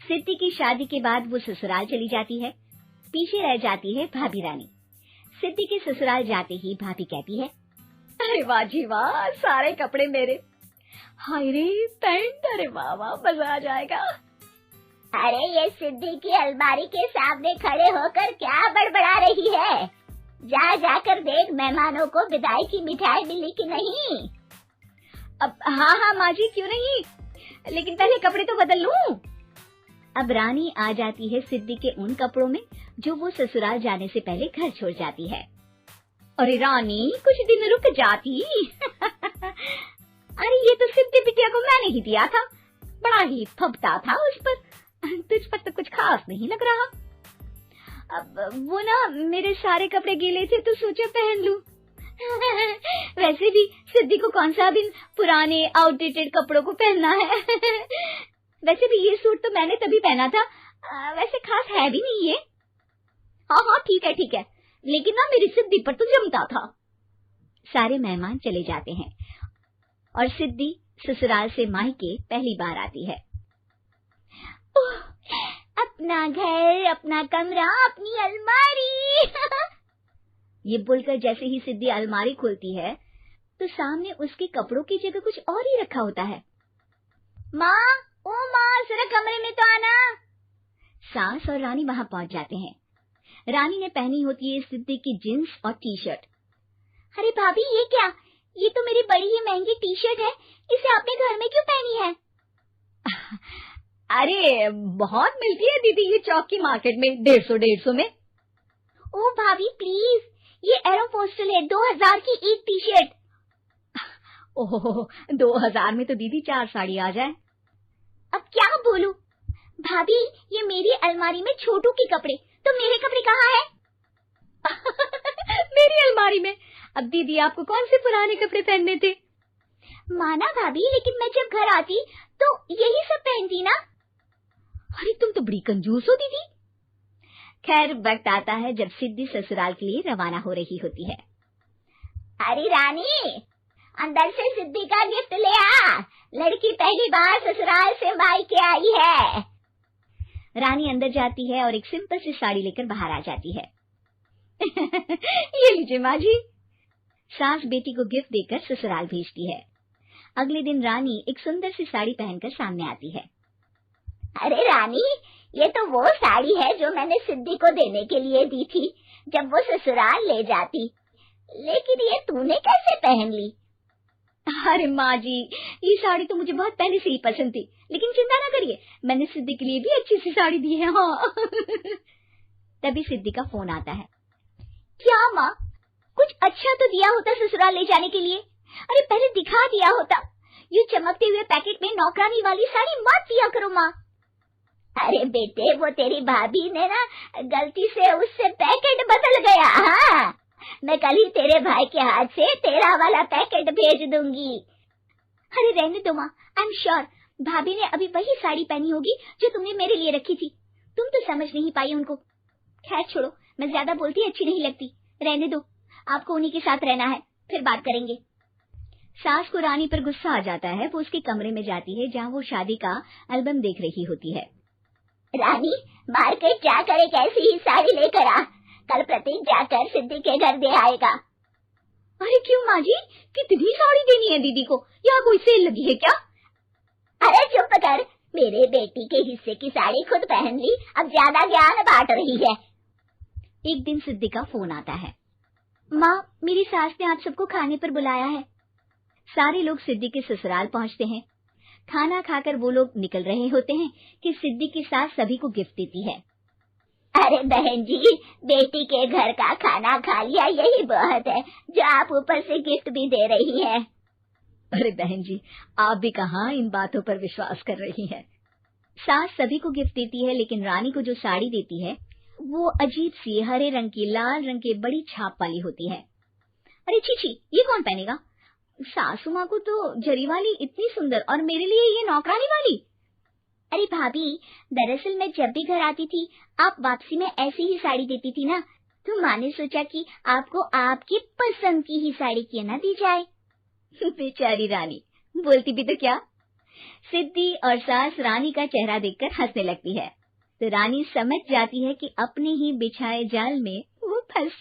सिद्धि की शादी के बाद वो ससुराल चली जाती है। पीछे रह जाती है भाभी रानी। सिद्धि के ससुराल जाते ही भाभी कहती है, अरे वाह जी वाह, सारे कपड़े मेरे। हाय रे पैंट, अरे वाह वाह, मजा आ जाएगा। अरे ये सिद्धि की अलमारी के सामने खड़े होकर क्या बड़बड़ा रही है? जा जाकर देख मेहमानों को विदाई की मिठाई मिली कि नहीं। अब हाँ माँ जी, क्यों नहीं, लेकिन पहले कपड़े तो बदल लूं। अब रानी आ जाती है सिद्धि के उन कपड़ों में जो वो ससुराल जाने से पहले घर छोड़ जाती है। अरे रानी, कुछ दिन रुक जाती। अरे ये तो सिद्धि बिटिया को मैंने ही दिया था, बड़ा ही फबता था उस पर, तुझ पर तो कुछ खास नहीं लग रहा। अब वो ना मेरे सारे कपड़े गीले थे तो सोचा पहन लूं। वैसे भी सिद्धि को कौन सा दिन पुराने आउटडेटेड कपड़ों को पहनना है। वैसे भी ये सूट तो मैंने तभी पहना था, वैसे खास है भी नहीं ये। हाँ ठीक है, लेकिन ना मेरी सिद्धि पर तो जमता था। सारे मेहमान चले जाते हैं और सिद्धि ससुराल से मायके पहली बार आती है। अपना घर, अपना कमरा, अपनी अलमारी। ये बोलकर जैसे ही सिद्धि अलमारी खोलती है तो सामने उसके कपड़ों की जगह कुछ और ही रखा होता है। माँ, ओ माँ, जरा कमरे में तो आना। सास और रानी वहां पहुंच जाते हैं। रानी ने पहनी होती है सिद्धि की जींस और टी शर्ट। अरे भाभी, ये क्या? ये तो मेरी बड़ी ही महंगी टी शर्ट है, इसे आपने घर में क्यों पहनी है? अरे बहुत मिलती है दीदी ये चौक की मार्केट में, 150 में। ओ भाभी प्लीज, ये एरोपोस्टल है, 2000 की एक टी शर्ट। ओह 2000 में तो दीदी 4 साड़ी आ जाए। अब क्या बोलूं भाभी, ये मेरी अलमारी में छोटू के कपड़े, तो मेरे कपड़े कहाँ है? मेरी अलमारी में? अब दीदी आपको कौन से पुराने कपड़े पहनने थे? माना भाभी, लेकिन मैं जब घर आती तो यही सब पहनती ना। अरे तुम तो बड़ी कंजूस हो दीदी। खैर वक्त आता है जब सिद्धि ससुराल के लिए रवाना हो रही होती है। अरे रानी, अंदर से सिद्धि का गिफ्ट ले आ, लड़की पहली बार ससुराल से मायके आई है। रानी अंदर जाती है और एक सिंपल सी साड़ी लेकर बाहर आ जाती है। ये लीजिए माँ जी। सास बेटी को गिफ्ट देकर ससुराल भेजती है। अगले दिन रानी एक सुंदर सी साड़ी पहनकर सामने आती है। अरे रानी, ये तो वो साड़ी है जो मैंने सिद्धि को देने के लिए दी थी जब वो ससुराल ले जाती, लेकिन ये तूने कैसे पहन ली? अरे माँ जी, ये साड़ी तो मुझे बहुत पहले से ही पसंद थी, लेकिन चिंता ना करिए, मैंने सिद्धि के लिए भी अच्छी सी साड़ी दी है। हाँ। तभी सिद्धि का फोन आता है। क्या माँ, कुछ अच्छा तो दिया होता ससुराल ले जाने के लिए। अरे पहले दिखा दिया होता। ये चमकते हुए पैकेट में नौकरानी वाली साड़ी मत दिया करो माँ। अरे बेटे, वो तेरी भाभी ने ना गलती से उससे पैकेट बदल गया। हाँ, मैं कल ही तेरे भाई के हाथ से तेरा वाला पैकेट भेज दूंगी। अरे रहने दो माँ, आई एम श्योर भाभी ने अभी वही साड़ी पहनी होगी जो तुमने मेरे लिए रखी थी। तुम तो समझ नहीं पाई उनको। खैर छोड़ो, मैं ज्यादा बोलती अच्छी नहीं लगती, रहने दो, आपको उन्हीं के साथ रहना है, फिर बात करेंगे। सास को रानी पर गुस्सा आ जाता है। वो उसके कमरे में जाती है जहाँ वो शादी का एल्बम देख रही होती है। रानी, मार्केट जाकर एक ऐसी ही साड़ी लेकर आ, कल प्रतीक जाकर सिद्धि के घर दे आएगा। अरे क्यों माँ जी, कितनी साड़ी देनी है दीदी को? यहाँ कोई सेल लगी है क्या? अरे चुप कर, मेरे बेटी के हिस्से की साड़ी खुद पहन ली, अब ज्यादा ज्ञान बांट रही है। एक दिन सिद्धि का फोन आता है। माँ, मेरी सास ने आप सबको खाने पर बुलाया है। सारे लोग सिद्धि के ससुराल पहुँचते हैं। खाना खाकर वो लोग निकल रहे होते हैं कि सिद्धि की सास सभी को गिफ्ट देती है। अरे बहन जी, बेटी के घर का खाना खा लिया, यही बहुत है जो आप ऊपर से गिफ्ट भी दे रही है। अरे बहन जी, आप भी कहाँ इन बातों पर विश्वास कर रही हैं। सास सभी को गिफ्ट देती है, लेकिन रानी को जो साड़ी देती है वो अजीब सी हरे रंग की, लाल रंग की बड़ी छाप वाली होती है। अरे छी, ये कौन पहनेगा? सासू माँ को तो जरी वाली इतनी सुंदर, और मेरे लिए ये नौकरानी वाली। अरे भाभी, दरअसल मैं जब भी घर आती थी आप वापसी में ऐसी ही साड़ी देती थी ना, तो माँ ने सोचा कि आपको आपकी पसंद की ही साड़ी क्यों ना दी जाए। बेचारी रानी, बोलती भी तो क्या। सिद्धि और सास रानी का चेहरा देखकर हंसने लगती है, तो रानी समझ जाती है कि अपने ही बिछाए जाल में वो फंसी।